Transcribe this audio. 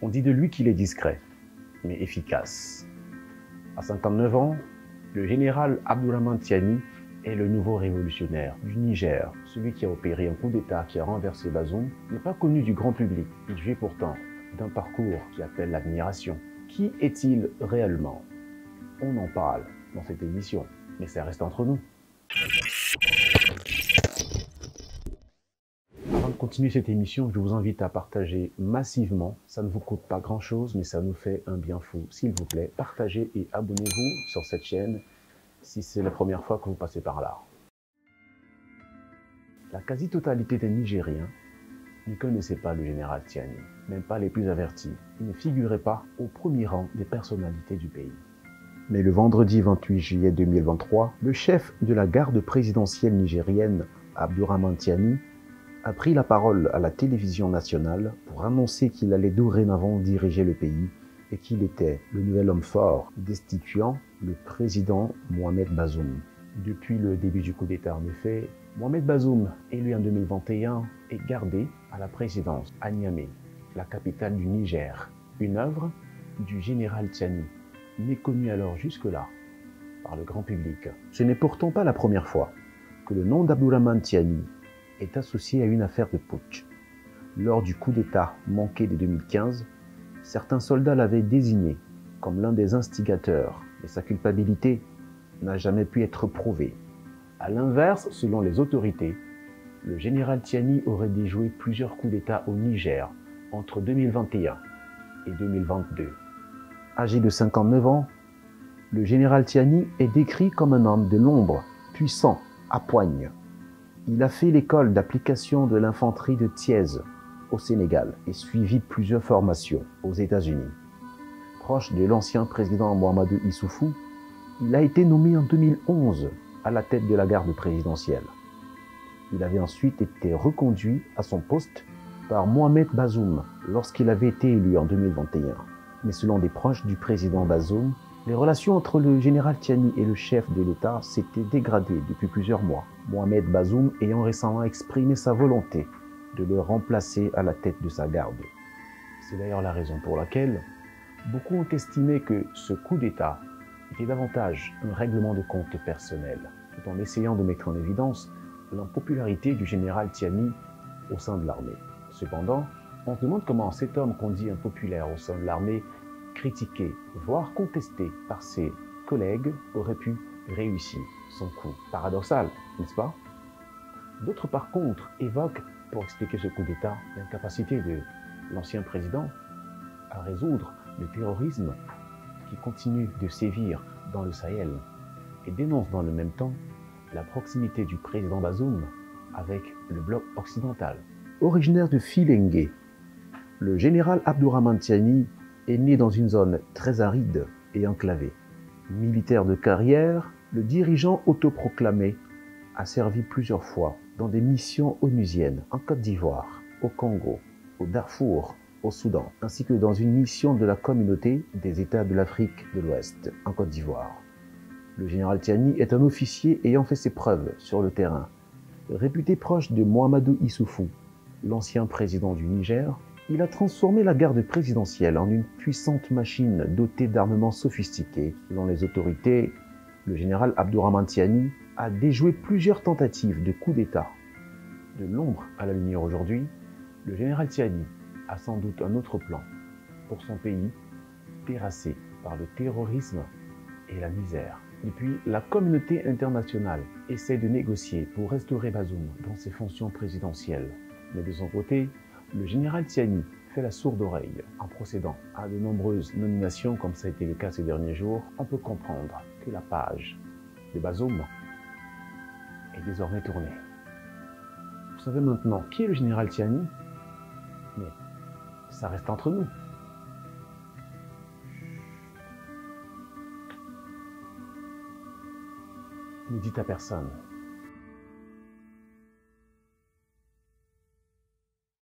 On dit de lui qu'il est discret, mais efficace. À 59 ans, le général Abdourahmane Tiani est le nouveau révolutionnaire du Niger. Celui qui a opéré un coup d'État qui a renversé Bazoum n'est pas connu du grand public. Il jouit pourtant d'un parcours qui appelle l'admiration. Qui est-il réellement? On en parle dans cette émission, mais ça reste entre nous. Avant de continuer cette émission, je vous invite à partager massivement. Ça ne vous coûte pas grand-chose, mais ça nous fait un bien fou. S'il vous plaît, partagez et abonnez-vous sur cette chaîne si c'est la première fois que vous passez par là. La quasi-totalité des Nigériens ne connaissaient pas le général Tiani, même pas les plus avertis. Il ne figurait pas au premier rang des personnalités du pays. Mais le vendredi 28 juillet 2023, le chef de la garde présidentielle nigérienne, Abdourahmane Tiani, a pris la parole à la télévision nationale pour annoncer qu'il allait dorénavant diriger le pays et qu'il était le nouvel homme fort, destituant le président Mohamed Bazoum. Depuis le début du coup d'État, en effet, Mohamed Bazoum, élu en 2021, est gardé à la présidence à Niamey, la capitale du Niger, une œuvre du général Tiani, méconnu alors jusque-là par le grand public. Ce n'est pourtant pas la première fois que le nom d'Abdourahmane Tiani est associé à une affaire de putsch. Lors du coup d'État manqué de 2015, certains soldats l'avaient désigné comme l'un des instigateurs, mais sa culpabilité n'a jamais pu être prouvée. À l'inverse, selon les autorités, le général Tiani aurait déjoué plusieurs coups d'État au Niger entre 2021 et 2022. Âgé de 59 ans, le général Tiani est décrit comme un homme de l'ombre, puissant, à poigne. Il a fait l'école d'application de l'infanterie de Thiès au Sénégal et suivi plusieurs formations aux États-Unis. Proche de l'ancien président Mahamadou Issoufou, il a été nommé en 2011 à la tête de la garde présidentielle. Il avait ensuite été reconduit à son poste par Mohamed Bazoum lorsqu'il avait été élu en 2021. Mais selon des proches du président Bazoum, les relations entre le général Tiani et le chef de l'État s'étaient dégradées depuis plusieurs mois, Mohamed Bazoum ayant récemment exprimé sa volonté de le remplacer à la tête de sa garde. C'est d'ailleurs la raison pour laquelle beaucoup ont estimé que ce coup d'État était davantage un règlement de compte personnel, tout en essayant de mettre en évidence l'impopularité du général Tiani au sein de l'armée. Cependant, on se demande comment cet homme qu'on dit impopulaire au sein de l'armée, critiqué, voire contesté par ses collègues, aurait pu réussir son coup. Paradoxal, n'est-ce pas? D'autres, par contre, évoquent, pour expliquer ce coup d'État, l'incapacité de l'ancien président à résoudre le terrorisme qui continue de sévir dans le Sahel et dénoncent dans le même temps la proximité du président Bazoum avec le bloc occidental. Originaire de Filengue, le général Abdourahmane Tiani est né dans une zone très aride et enclavée. Militaire de carrière, le dirigeant autoproclamé a servi plusieurs fois dans des missions onusiennes en Côte d'Ivoire, au Congo, au Darfour, au Soudan, ainsi que dans une mission de la communauté des États de l'Afrique de l'Ouest, en Côte d'Ivoire. Le général Tiani est un officier ayant fait ses preuves sur le terrain. Réputé proche de Mahamadou Issoufou, l'ancien président du Niger, il a transformé la garde présidentielle en une puissante machine dotée d'armements sophistiqués. Selon les autorités, le général Abdourahmane Tiani a déjoué plusieurs tentatives de coup d'État. De l'ombre à la lumière aujourd'hui, le général Tiani a sans doute un autre plan pour son pays, terrassé par le terrorisme et la misère. Et puis, la communauté internationale essaie de négocier pour restaurer Bazoum dans ses fonctions présidentielles. Mais de son côté, le général Tiani fait la sourde oreille en procédant à de nombreuses nominations, comme ça a été le cas ces derniers jours. On peut comprendre que la page de Bazoum est désormais tournée. Vous savez maintenant qui est le général Tiani, mais ça reste entre nous. Ne dites à personne.